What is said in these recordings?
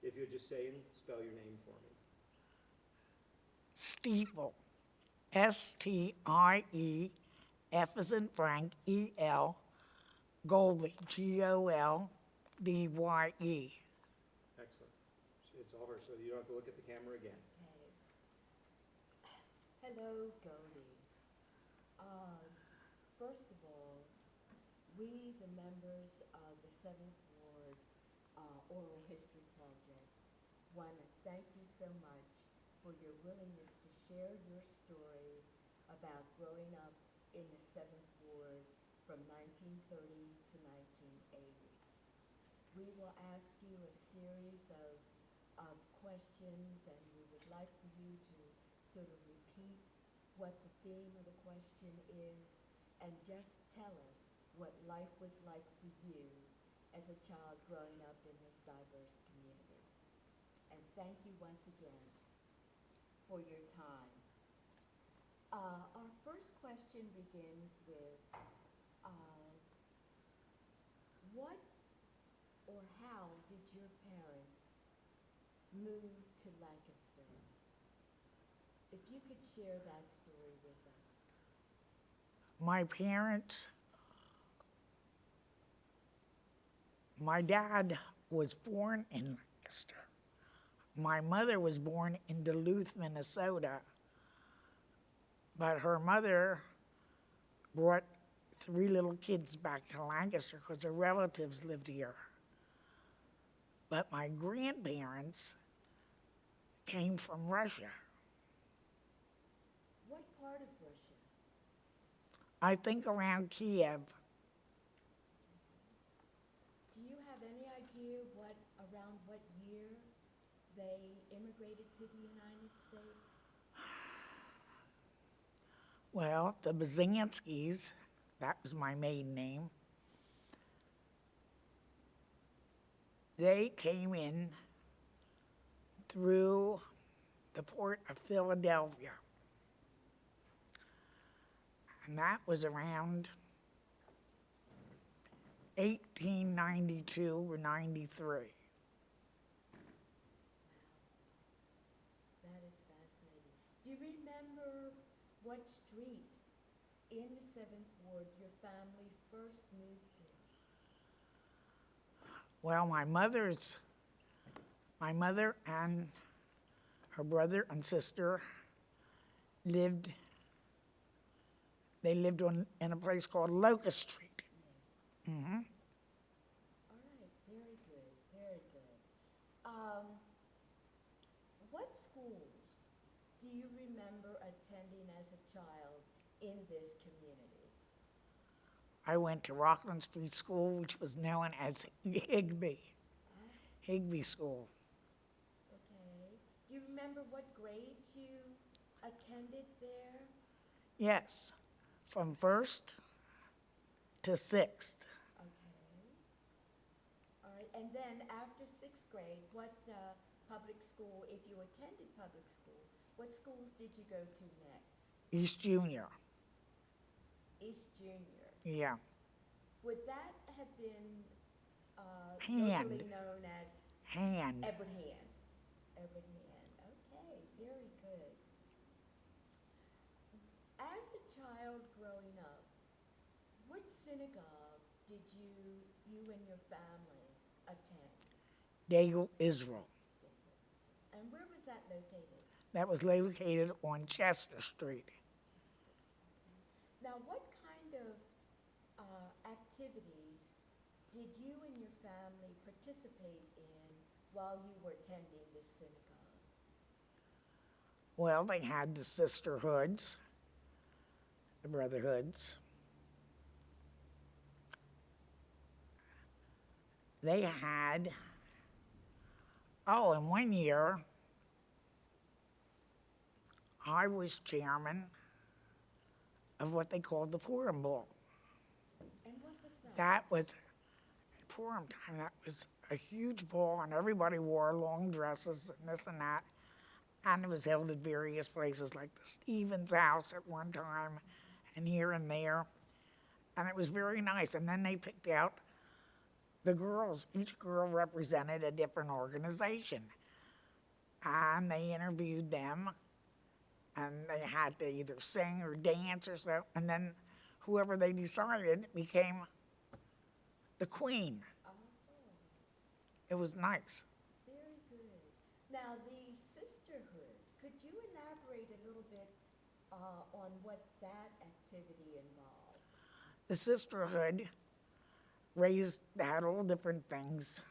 If you'll just say and spell your name for me. Stiefel, S-T-I-E-F as in Frank, E-L, Golvye, G-O-L-D-Y-E. Excellent. It's all her, so you don't have to look at the camera again. Okay. Hello, Golvye. First of all, we, the members of the 7th Ward Oral History Project, want to thank you so much for your willingness to share your story about growing up in the 7th Ward from 1930 to 1980. We will ask you a series of questions, and we would like for you to sort of repeat what the theme of the question is, and just tell us what life was like for you as a child growing up in this diverse community. And thank you once again for your time. Our first question begins with what or how did your parents move to Lancaster? If you could share that story with us. My parents, my dad was born in Lancaster. My mother was born in Duluth, Minnesota, but her mother brought 3 little kids back to Lancaster because her relatives lived here. But my grandparents came from Russia. What part of Russia? I think around Kiev. Do you have any idea around what year they immigrated to the United States? Well, the Byzanskis, that was my maiden name, they came in through the port of Philadelphia. And that was around 1892 or 93. That is fascinating. Do you remember what street in the 7th Ward your family first moved to? Well, my mother and her brother and sister lived in a place called Locust Street. Yes. Mm-hmm. All right, very good, very good. What schools do you remember attending as a child in this community? I went to Rockland Street School, which was known as Higbee School. Okay. Do you remember what grades you attended there? Yes, from 1st to 6th. Okay. All right, and then after 6th grade, what public school, if you attended public school, what schools did you go to next? East Junior. East Junior. Yeah. Would that have been Hand. locally known as Hand. Edward Hand? Edward Hand. Okay, very good. As a child growing up, what synagogue did you and your family attend? Daigle, Israel. And where was that located? That was located on Chester Street. Now, what kind of activities did you and your family participate in while you were attending this synagogue? Well, they had the sisterhoods, the brotherhoods. They had, and one year, I was chairman of what they called the Purim Ball. And what was that? That was Purim time. That was a huge ball, and everybody wore long dresses and this and that. And it was held at various places, like the Stevens house at one time, and here and there. And it was very nice. And then they picked out the girls, each girl represented a different organization. And they interviewed them, and they had to either sing or dance or so, and then whoever they decided became the queen. Oh, It was nice. very good. Now, the sisterhoods, could you elaborate a little bit on what that activity involved? The sisterhood had all different things.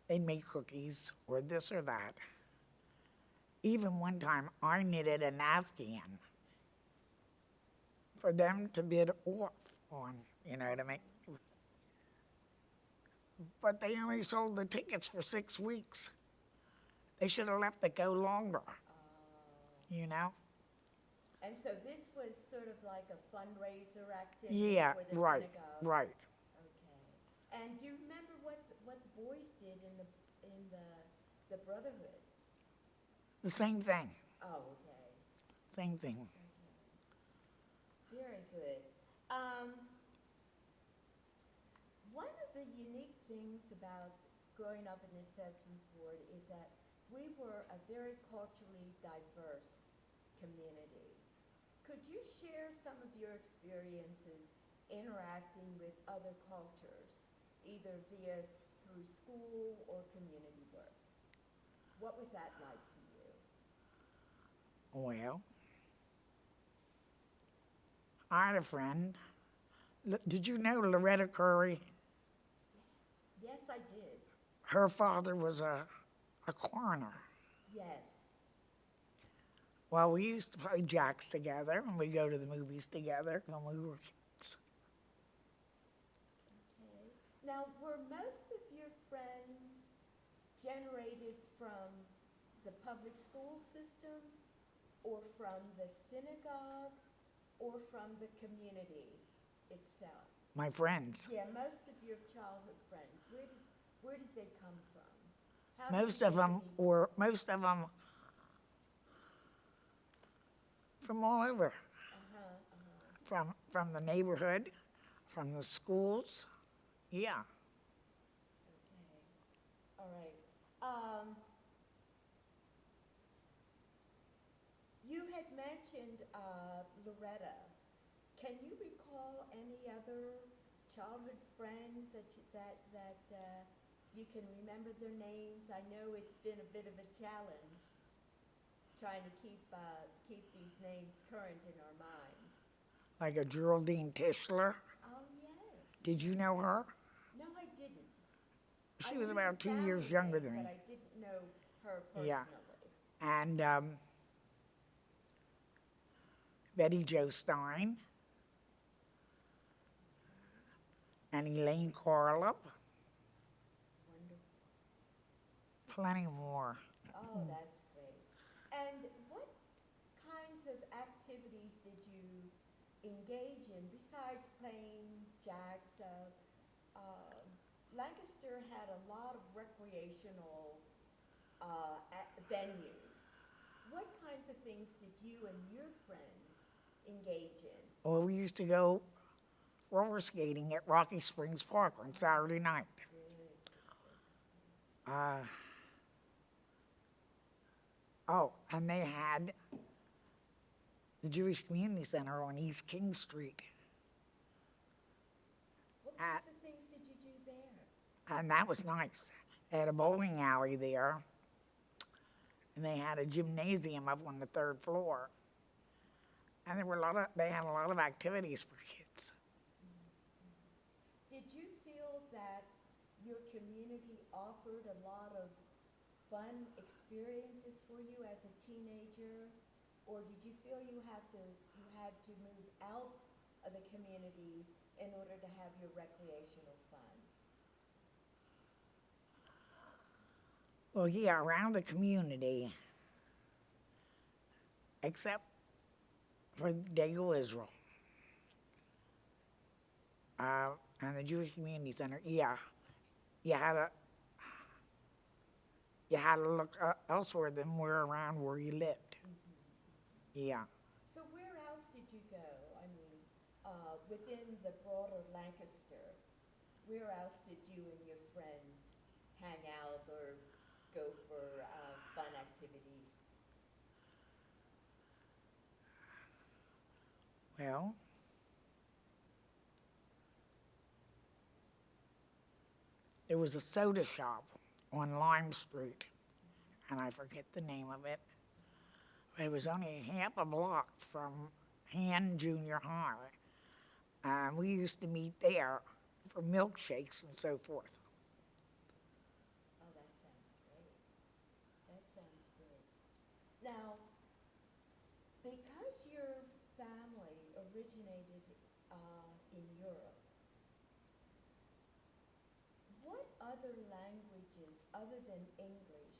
They'd make cookies or this or that. Even one time I knitted an Afghan for them to bid off on, to make. But they only sold the tickets for 6 weeks. They should have left it go longer, you know? And so this was sort of like a fundraiser activity Yeah, for the right, synagogue? right. Okay. And do you remember what the boys did in the brotherhood? The same thing, Oh, okay. same thing. Very good. One of the unique things about growing up in the Seventh Ward is that we were a very culturally diverse community. Could you share some of your experiences interacting with other cultures, either through school or community work? What was that like for you? Well, I had a friend. Did you know Loretta Curry? Yes, I did. Her father was a coroner. Yes. Well, we used to play jacks together, and we'd go to the movies together when we were kids. Okay. Now, were most of your friends generated from the public school system, or from the synagogue, or from the community itself? My friends. Yeah, most of your childhood friends, where did they come from? How Most did of they them be- from all over, Uh-huh. from the neighborhood, from the schools. Yeah. Okay. All right. You had mentioned Loretta. Can you recall any other childhood friends that you can remember their names? I know it's been a bit of a challenge trying to keep these names current in our minds. Like a Geraldine Tischler. Oh, yes. Did you know her? No, I didn't. She I was knew about the 2 years family younger name, than me. But I didn't know her personally. Yeah. And Betty Jo Stein and Elaine Corlip. Wonderful. Plenty more. Oh, that's great. And what kinds of activities did you engage in besides playing jacks? Lancaster had a lot of recreational venues. What kinds of things did you and your friends engage in? Well, we used to go roller skating at Rocky Springs Park on Saturday night. And they had the Jewish Community Center on East King Street. What kinds of things did you do there? And that was nice. They had a bowling alley there, and they had a gymnasium up on the 3rd floor. And they had a lot of activities for kids. Did you feel that your community offered a lot of fun experiences for you as a teenager? Or did you feel you had to move out of the community in order to have your recreational fun? Well, yeah, around the community, except for Dago Israel and the Jewish Community Center, yeah, you had to look elsewhere than around where you lived. Yeah. So where else did you go? I mean, within the broader Lancaster, where else did you and your friends hang out or go for fun activities? Well, there was a soda shop on Lime Street, and I forget the name of it, but it was only half a block from Han Junior High. And we used to meet there for milkshakes and so forth. Oh, that sounds great. That sounds great. Now, because your family originated in Europe, what other languages other than English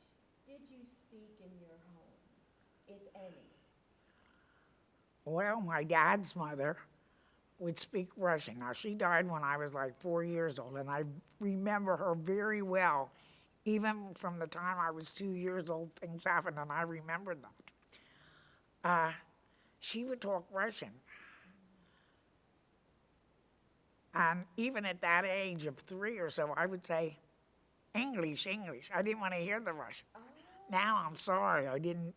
did you speak in your home, if any? Well, my dad's mother would speak Russian. Now, she died when I was like 4 years old, and I remember her very well. Even from the time I was 2 years old, things happened, and I remembered that. She would talk Russian. And even at that age of 3 or so, I would say, English, English. I didn't want to hear the Russian. Oh, Now I'm sorry, I didn't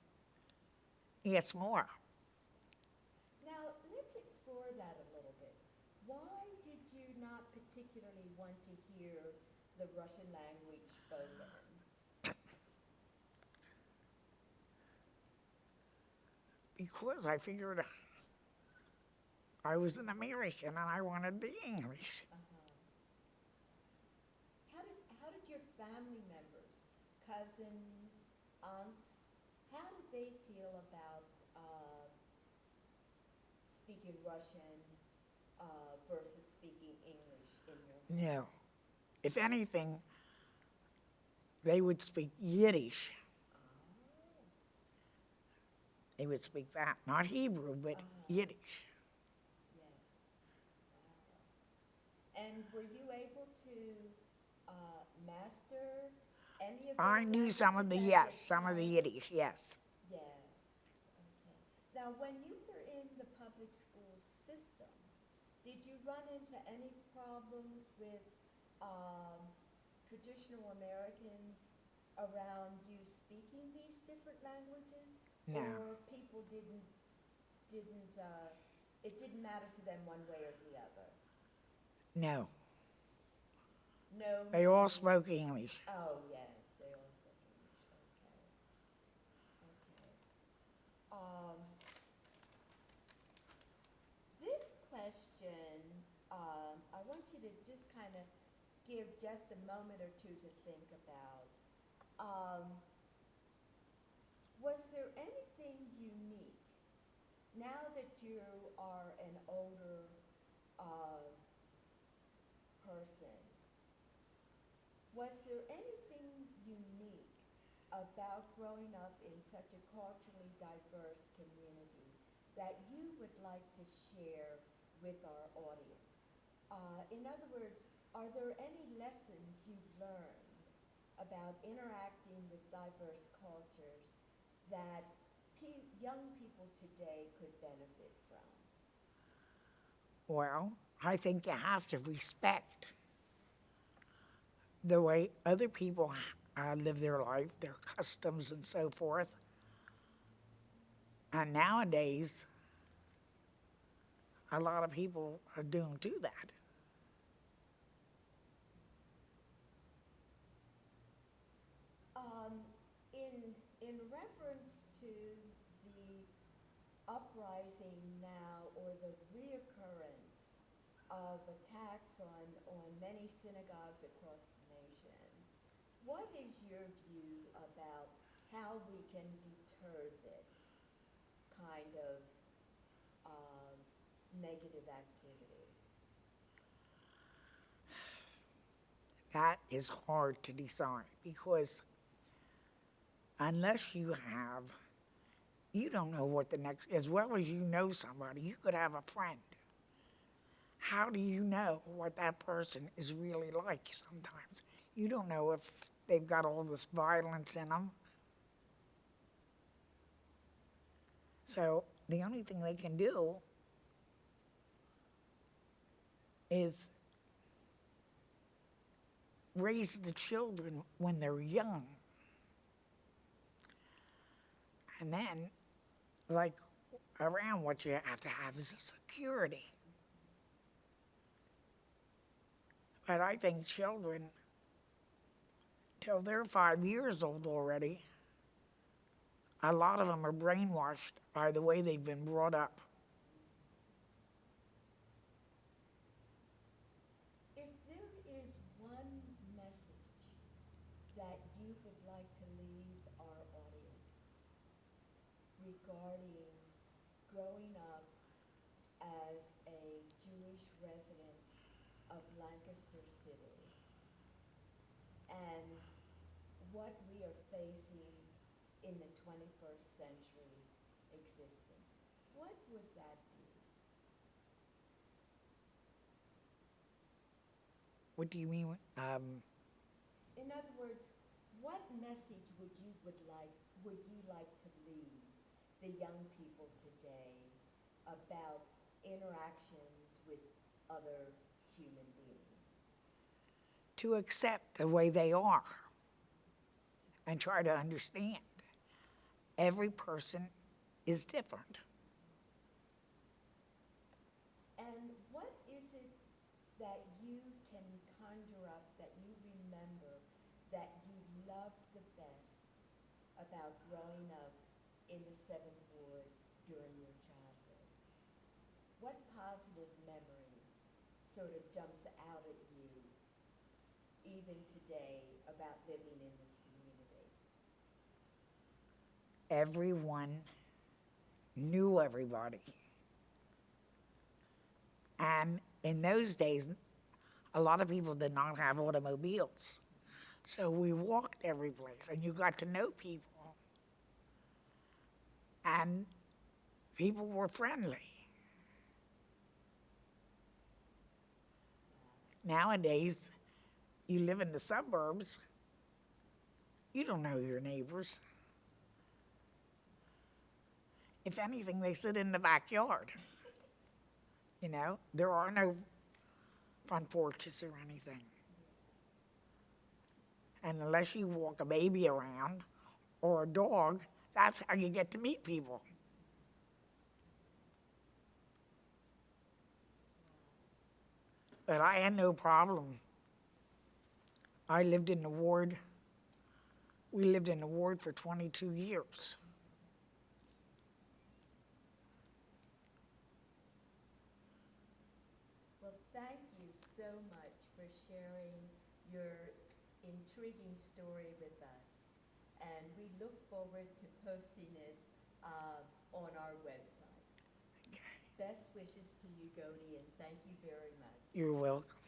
ask more. now let's explore that a little bit. Why did you not particularly want to hear the Russian language spoken? Because I figured I was an American and I wanted the English. How did your family members, cousins, aunts, how did they feel about speaking Russian versus speaking English in your home? No. If anything, they would speak Yiddish. Oh, They would speak that, not Hebrew, but Yiddish. yes. Wow. And were you able to master any of those I knew some of the languages as yes, a some of the child? Yiddish, yes. Yes, okay. Now, when you were in the public school system, did you run into any problems with traditional Americans around you speaking these different languages? No. Or people it didn't matter to them one way or the other? No. No. They all meaning- spoke English. Oh, yes, they all spoke English, okay. Okay. This question, I want you to just kind of give just a moment or two to think about. Was there anything unique, now that you are an older person, was there anything unique about growing up in such a culturally diverse community that you would like to share with our audience? In other words, are there any lessons you've learned about interacting with diverse cultures that young people today could benefit from? Well, I think you have to respect the way other people live their life, their customs and so forth. And nowadays, a lot of people are doomed to that. In reference to the uprising now, or the reoccurrence of attacks on many synagogues across the nation, what is your view about how we can deter this kind of negative activity? That is hard to decide because unless you don't know what the next, as well as you know somebody, you could have a friend. How do you know what that person is really like sometimes? You don't know if they've got all this violence in them. So the only thing they can do is raise the children when they're young. And then, like, around what you have to have is a security. But I think children, till they're 5 years old already, a lot of them are brainwashed by the way they've been brought up. If there is one message that you would like to leave our audience regarding growing up as a Jewish resident of Lancaster City and what we are facing in the 21st century existence, what would that be? What do you mean? In other words, what message would you like to leave the young people today about interactions with other human beings? To accept the way they are and try to understand. Every person is different. And what is it that you can conjure up, that you remember, that you loved the best about growing up in the 7th Ward during your childhood? What positive memory sort of jumps out at you even today about living in this community? Everyone knew everybody. And in those days, a lot of people did not have automobiles. So we walked every place, and you got to know people. And people were friendly. Nowadays, you live in the suburbs, you don't know your neighbors. If anything, they sit in the backyard. You know, there are no front porches or anything. And unless you walk a baby around or a dog, that's how you get to meet people. But I had no problem. I lived in the ward. We lived in the ward for 22 years. Well, thank you so much for sharing your intriguing story with us. And we look forward to posting it on our website. Best wishes to you, Godi, and thank you very much. You're welcome.